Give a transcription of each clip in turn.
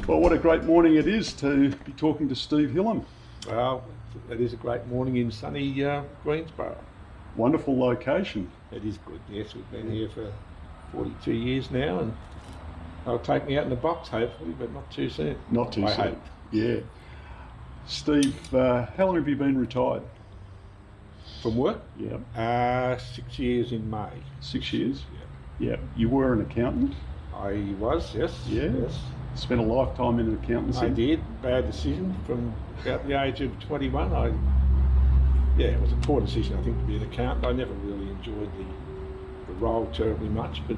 Well, what a great morning it is to be talking to Steve Hillam. Well, it is a great morning in sunny Greensboro. Wonderful location. It is good, yes. We've been here for 42 years now, and they'll take me out in the box hopefully, but not too soon. Not too I soon. hope. Yeah. Steve, how long have you been retired? From work? Yeah. 6 years in May. 6 years? Yeah. Yeah. You were an accountant? I was, yes. Yeah. Yes. Spent a lifetime in accountancy? I did. Bad decision from about the age of 21. It was a poor decision, I think, to be an accountant. I never really enjoyed the role terribly much, but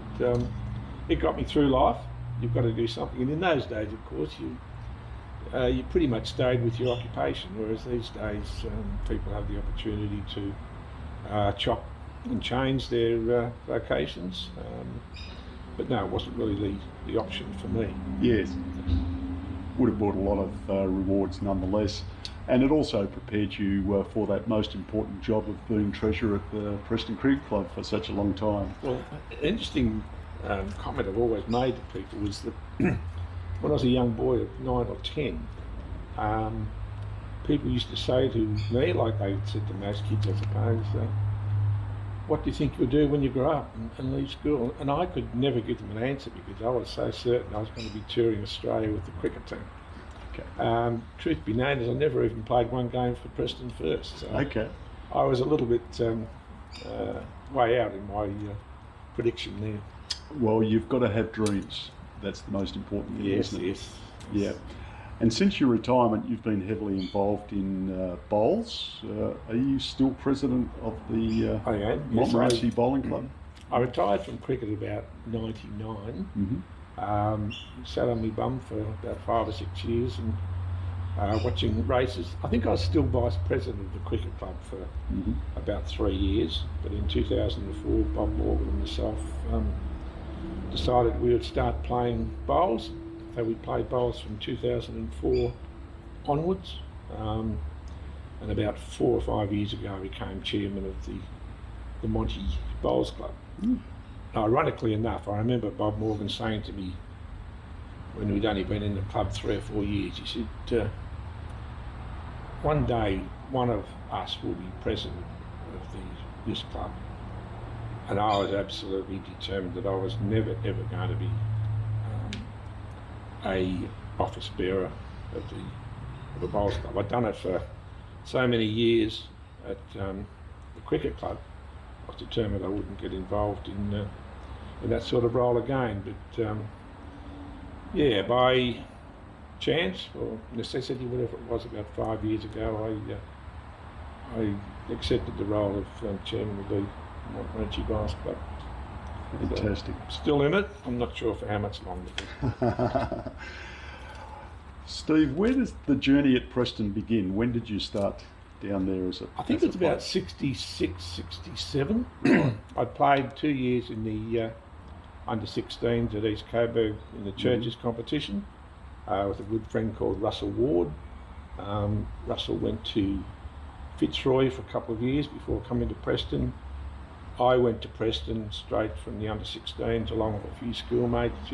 it got me through life. You've got to do something, and in those days, of course, you pretty much stayed with your occupation, whereas these days people have the opportunity to chop and change their vocations. But no, it wasn't really the option for me. Yes. Would have brought a lot of rewards nonetheless. And it also prepared you for that most important job of being treasurer at the Preston Cricket Club for such a long time. Well, an interesting comment I've always made to people was that when I was a young boy of 9 or 10, people used to say to me, like they said to most kids, I suppose, what do you think you'll do when you grow up and leave school? And I could never give them an answer because I was so certain I was going to be touring Australia with the cricket team. Okay. Truth be known, is I never even played one game for Preston first. So okay. I was a little bit way out in my prediction there. Well, you've got to have dreams. That's the most important thing, Yes, isn't it? yes. Yeah. And since your retirement, you've been heavily involved in bowls. Are you still president of the I am. Montmorency Yes, Bowling Club? I retired from cricket about 99. Mm-hmm. Sat on my bum for about 5 or 6 years and watching races. I think I was still vice president of the cricket club for about 3 years. But in 2004, Bob Morgan and myself decided we would start playing bowls. So we played bowls from 2004 onwards, and about 4 or 5 years ago I became chairman of the Monty Bowls Club. Ironically enough, I remember Bob Morgan saying to me when we'd only been in the club 3 or 4 years, he said, one day one of us will be president of this club. And I was absolutely determined that I was never ever going to be a office bearer of the bowls club. I'd done it for so many years at the cricket club. I was determined I wouldn't get involved in that sort of role again. But by chance or necessity, whatever it was, about 5 years ago, I accepted the role of chairman of the Montmorency Bowls Club. Fantastic. Still in it. I'm not sure for how much longer. Steve, where does the journey at Preston begin? When did you start down there as a I think it's about 66, 67. I played 2 years in the under-16s at East Coburg in the churches competition with a good friend called Russell Ward. Russell went to Fitzroy for a couple of years before coming to Preston. I went to Preston straight from the under-16s along with a few schoolmates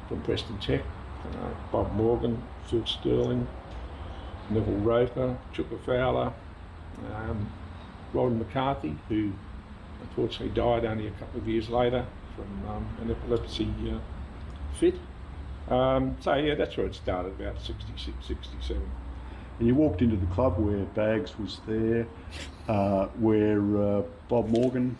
from Preston Tech. Bob Morgan, Phil Sterling, Neville Roper, Chuka Fowler, Ron McCarthy, who unfortunately died only a couple of years later from an epilepsy fit. That's where it started, about 66, 67. And you walked into the club where Baggs was there, where Bob Morgan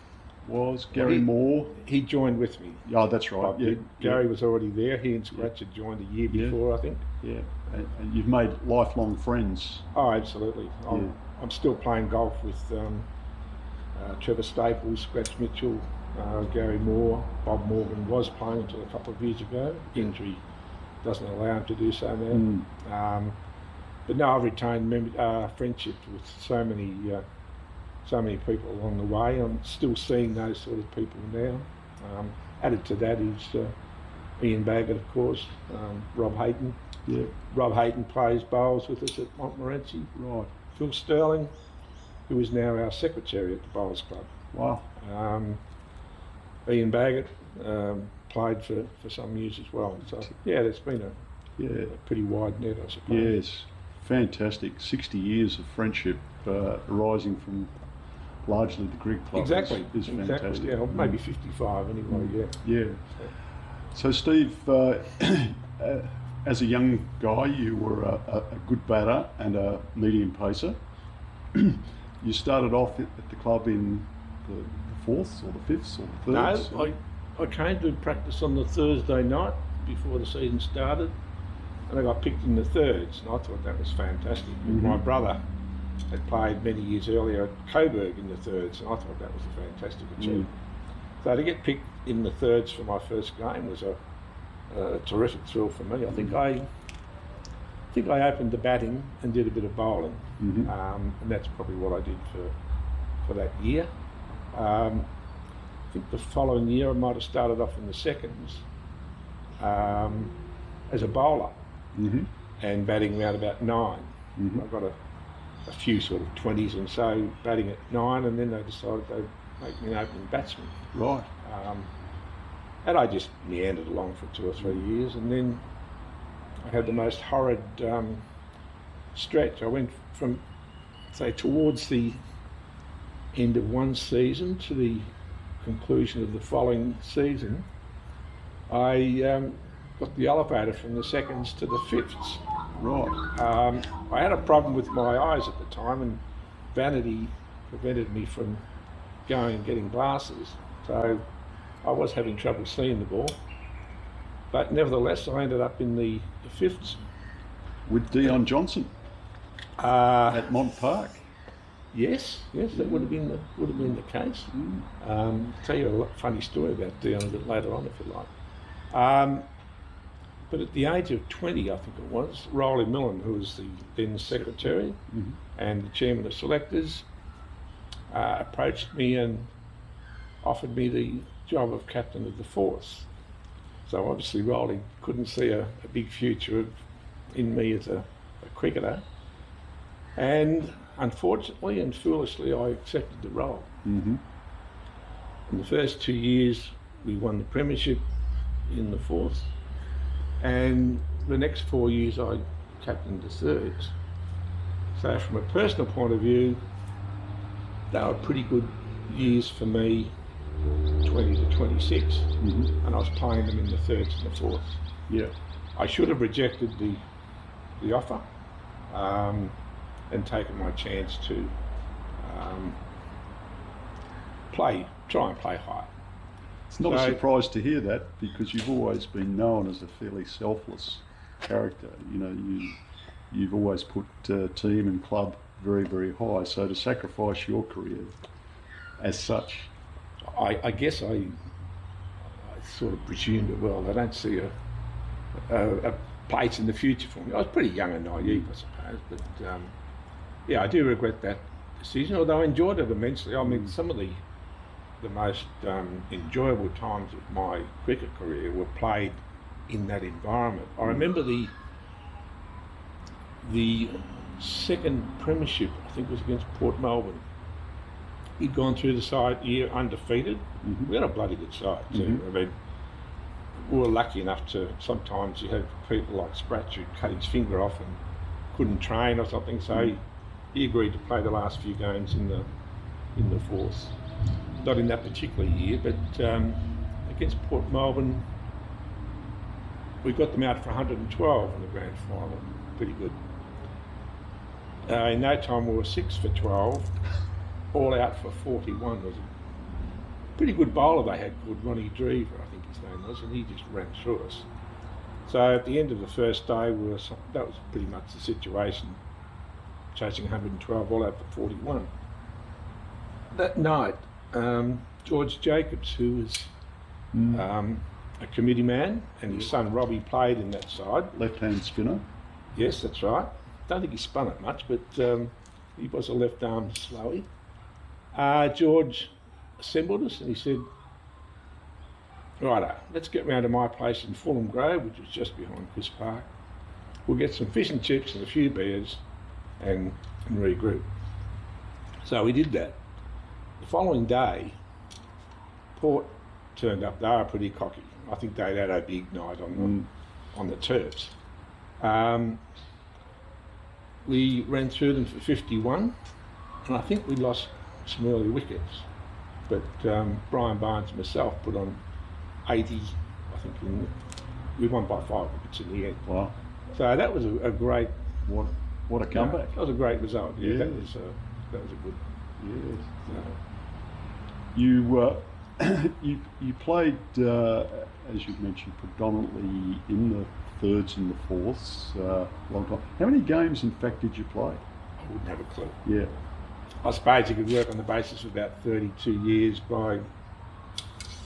was, Gary Moore. He joined with me. Oh, that's right. Bob did. Gary was already there. He and Scratch had joined a year before, I think. Yeah, and you've made lifelong friends. Oh, absolutely. I'm still playing golf with Trevor Staples, Scratch Mitchell, Gary Moore. Bob Morgan was playing until a couple of years ago. Injury doesn't allow him to do so now. But now I've retained friendship with so many people along the way. I'm still seeing those sort of people now. Added to that is Ian Baggett, of course, Rob Hayton. Yeah. Rob Hayton plays bowls with us at Montmorency. Right. Phil Sterling, who is now our secretary at the Bowls Club. Wow. Ian Baggett played for some years as well. So yeah, there's been Yeah. A pretty wide net, I suppose. Yes. Fantastic. 60 years of friendship arising from largely the Greek club Exactly. is fantastic. Yeah, or maybe 55 anyway. Yeah. Yeah. So Steve, as a young guy, you were a good batter and a medium pacer. You started off at the club in the fourths or the fifths or the thirds? No, I came to practice on the Thursday night before the season started, and I got picked in the thirds, and I thought that was fantastic. Mm-hmm. My brother had played many years earlier at Coburg in the thirds, and I thought that was a fantastic achievement. So to get picked in the thirds for my first game was a terrific thrill for me. I think I opened the batting and did a bit of bowling, Mm-hmm. and that's probably what I did for that year. I think the following year I might have started off in the seconds as a bowler Mm-hmm. and batting around about 9. Mm-hmm. I got a few sort of 20s and so batting at 9, and then they decided they'd make me an opening batsman. Right. And I just meandered along for 2 or 3 years, and then I had the most horrid stretch. I went from, say, towards the end of one season to the conclusion of the following season. I got the elevator from the seconds to the fifths. Right. I had a problem with my eyes at the time, and vanity prevented me from going and getting glasses. So I was having trouble seeing the ball. But nevertheless, I ended up in the fifths. With Dion Johnson at Mont Park. Yes, that would have been the case. Tell you a funny story about Dion a bit later on, if you like. But at the age of 20, I think it was, Riley Millen, who was the then secretary Mm-hmm. and the chairman of selectors, approached me and offered me the job of captain of the force. So obviously Riley couldn't see a big future in me as a cricketer, and unfortunately and foolishly I accepted the role. Mm-hmm. In the first 2 years we won the Premiership in the fourth, and the next 4 years I captained the thirds. So from a personal point of view, they were pretty good years for me, 20 to 26, Mm-hmm. and I was playing them in the thirds and the fourths. Yeah. I should have rejected the offer and taken my chance to try and play high. It's not a So- surprise to hear that, because you've always been known as a fairly selfless character. You know, you've always put team and club very, very high. So to sacrifice your career as such. I guess I sort of presumed it well. I don't see a place in the future for me. I was pretty young and naive, I suppose, but yeah, I do regret that decision, although I enjoyed it immensely. I mean, some of the most enjoyable times of my cricket career were played in that environment. I remember the second Premiership, I think, was against Port Melbourne. He'd gone through the side year undefeated. Mm-hmm. We had a bloody good side too. Mhm. I mean, we were lucky enough to, sometimes you have people like Spratch who cut his finger off and couldn't train or something, so he agreed to play the last few games in the fourth. Not in that particular year, but against Port Melbourne, we got them out for 112 in the grand final. Pretty good. In no time we were 6 for 12, all out for 41. Was a pretty good bowler they had called Ronnie Drever, I think his name was, and he just ran through us. So at the end of the first day, that was pretty much the situation, chasing 112 all out for 41. That night, George Jacobs, who was a committee man, and his son Robbie played in that side. Left-hand spinner. Yes, that's right. Don't think he spun it much, but he was a left-arm slowie. George assembled us and he said, "Righto, let's get round to my place in Fulham Grove, which was just behind Chris Park. We'll get some fish and chips and a few beers and regroup." So we did that. The following day, Port turned up. They were pretty cocky. I think they'd had a big night on the turfs. We ran through them for 51, and I think we lost some early wickets. But Brian Barnes and myself put on 80, I think. We won by 5 wickets in the end. Wow. So that was a great. What a comeback. That was a great result. Yeah, Yeah. that was a good. Yes. You played, as you mentioned, predominantly in the thirds and the fourths. Long time. How many games, in fact, did you play? I wouldn't have a clue. Yeah. I suppose you could work on the basis of about 32 years by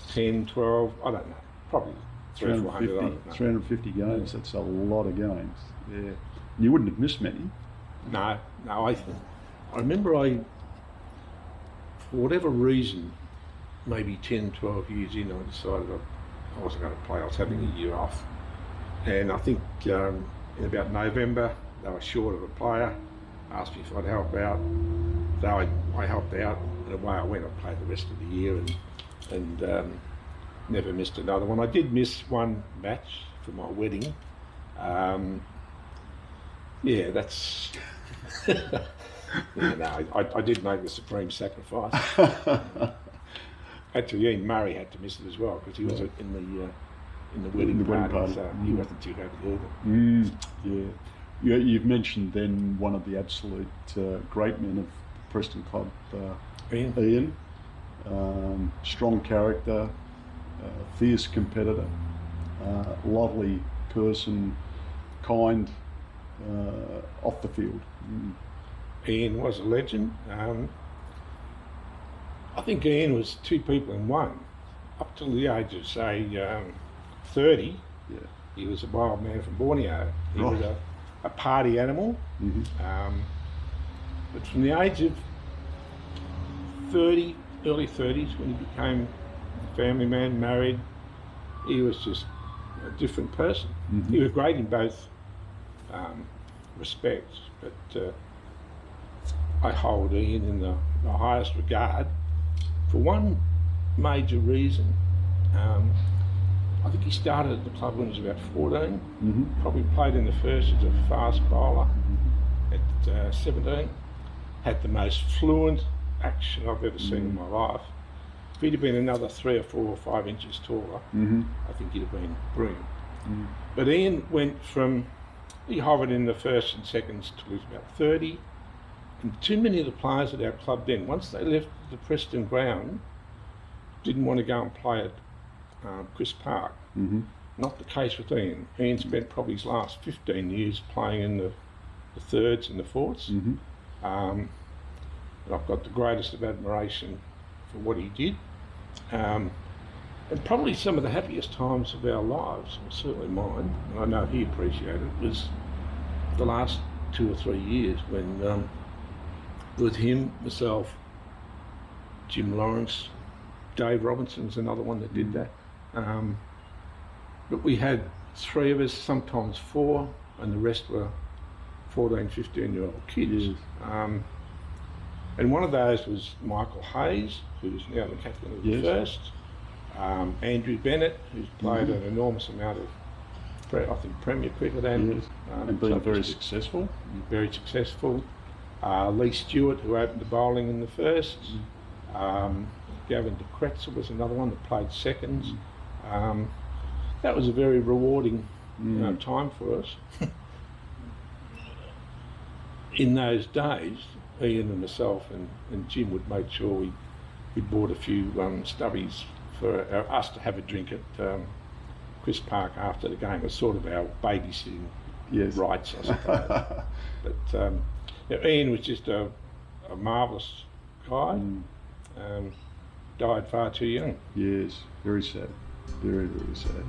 10, 12, I don't know, probably 300 or 400, I don't know. 350 games, that's a lot of games. Yeah. You wouldn't have missed many. No, I remember for whatever reason, maybe 10, 12 years in, I decided I wasn't going to play. I was having a year off. And I think in about November, they were short of a player, asked me if I'd help out. So I helped out, and away I went. I played the rest of the year and never missed another one. I did miss one match for my wedding. Yeah, that's... I did make the supreme sacrifice. Actually, Ian Murray had to miss it as well because he was in the wedding party, so he wasn't too happy either. Yeah. You've mentioned then one of the absolute great men of Preston Club, Ian. Strong character, fierce competitor, lovely person, kind off the field. Ian was a legend. I think Ian was two people in one. Up till the age of, say, 30, he was a wild man from Borneo. He was a party animal. But from the age of 30, early 30s, when he became a family man, married, he was just a different person. He was great in both respects, but I hold Ian in the highest regard for one major reason. I think he started at the club when he was about 14, probably played in the first as a fast bowler at 17, had the most fluent action I've ever seen in my life. If he'd have been another 3 or 4 or 5 inches taller, I think he'd have been brilliant. But Ian went from, he hovered in the first and seconds till he was about 30, and too many of the players at our club then, once they left the Preston ground, didn't want to go and play at Chris Park. Not the case with Ian. Ian spent probably his last 15 years playing in the thirds and the fourths. And I've got the greatest of admiration for what he did. And probably some of the happiest times of our lives, or certainly mine, and I know he appreciated it, was the last 2 or 3 years when with him, myself, Jim Lawrence, Dave Robinson's another one that did that. But we had 3 of us, sometimes 4, and the rest were 14, 15-year-old kids. And one of those was Michael Hayes, who's now the captain of the first. Andrew Bennett, who's played an enormous amount of, I think, Premier cricket and been very successful. Very successful. Lee Stewart, who opened the bowling in the first. Gavin de Kretzer was another one that played seconds. That was a very rewarding time for us. In those days, Ian and myself and Jim would make sure we bought a few stubbies for us to have a drink at Chris Park after the game. It was sort of our babysitting rights, I suppose. But Ian was just a marvellous guy. Died far too young. Yes, very sad. Very, very sad.